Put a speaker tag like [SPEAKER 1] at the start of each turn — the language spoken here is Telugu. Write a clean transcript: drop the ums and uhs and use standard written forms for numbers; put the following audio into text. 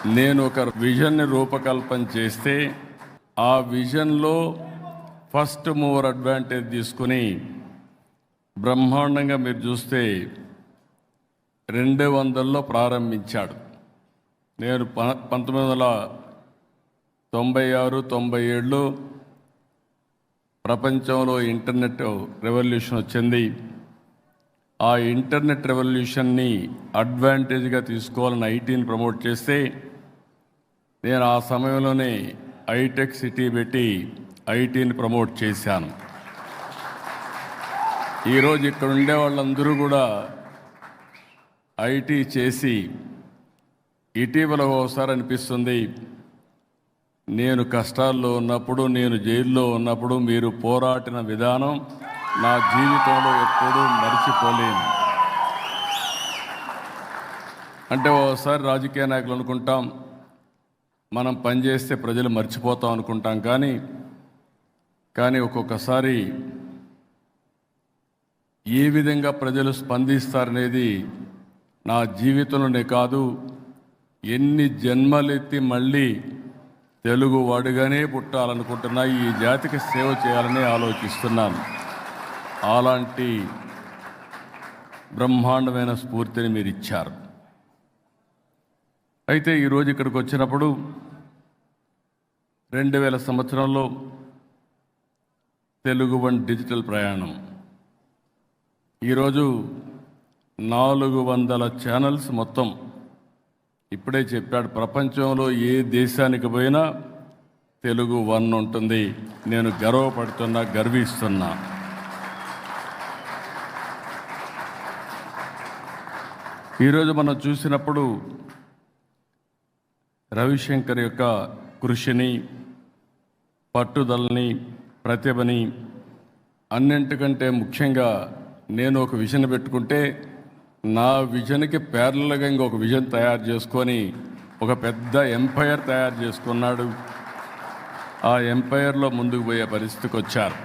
[SPEAKER 1] నేను ఒక విజన్ని రూపకల్పన చేస్తే ఆ విజన్లో ఫస్ట్ మూవర్ అడ్వాంటేజ్ తీసుకుని బ్రహ్మాండంగా మీరు చూస్తే 200లో ప్రారంభించాడు. నేను 1996-97లో ప్రపంచంలో ఇంటర్నెట్ రెవల్యూషన్ వచ్చింది. ఆ ఇంటర్నెట్ రెవల్యూషన్ని అడ్వాంటేజ్గా తీసుకోవాలని ఐటీని ప్రమోట్ చేస్తే నేను ఆ సమయంలోనే హైటెక్ సిటీ పెట్టి ఐటీని ప్రమోట్ చేశాను. ఈరోజు ఇక్కడ ఉండే వాళ్ళందరూ కూడా ఐటీ చేసి ఇటీవల ఒకసారి అనిపిస్తుంది, నేను కష్టాల్లో ఉన్నప్పుడు, నేను జైల్లో ఉన్నప్పుడు మీరు పోరాడిన విధానం నా జీవితంలో ఎప్పుడూ మర్చిపోలేను. అంటే ఓసారి రాజకీయ నాయకులు అనుకుంటాం మనం పనిచేస్తే ప్రజలు మర్చిపోతాం అనుకుంటాం, కానీ ఒక్కొక్కసారి ఏ విధంగా ప్రజలు స్పందిస్తారనేది నా జీవితంలోనే కాదు, ఎన్ని జన్మలెత్తి మళ్ళీ తెలుగు వాడుగానే పుట్టాలనుకుంటున్నా, ఈ జాతికి సేవ చేయాలని ఆలోచిస్తున్నాను. అలాంటి బ్రహ్మాండమైన స్ఫూర్తిని మీరు ఇచ్చారు. అయితే ఈరోజు ఇక్కడికి వచ్చినప్పుడు 2000 సంవత్సరంలో తెలుగు వన్ డిజిటల్ ప్రయాణం, ఈరోజు 400 ఛానల్స్ మొత్తం. ఇప్పుడే చెప్పాడు, ప్రపంచంలో ఏ దేశానికి పోయినా తెలుగు వన్ ఉంటుంది. నేను గర్వపడుతున్నా, గర్విస్తున్నా. ఈరోజు మనం చూసినప్పుడు రవిశంకర్ యొక్క కృషిని, పట్టుదలని, ప్రతిభని, అన్నింటికంటే ముఖ్యంగా నేను ఒక విజన్ పెట్టుకుంటే నా విజన్కి ప్యారలల్గా ఇంకొక విజన్ తయారు చేసుకొని ఒక పెద్ద ఎంపైర్ తయారు చేసుకున్నాడు. ఆ ఎంపైర్లో ముందుకు పోయే పరిస్థితికి వచ్చారు.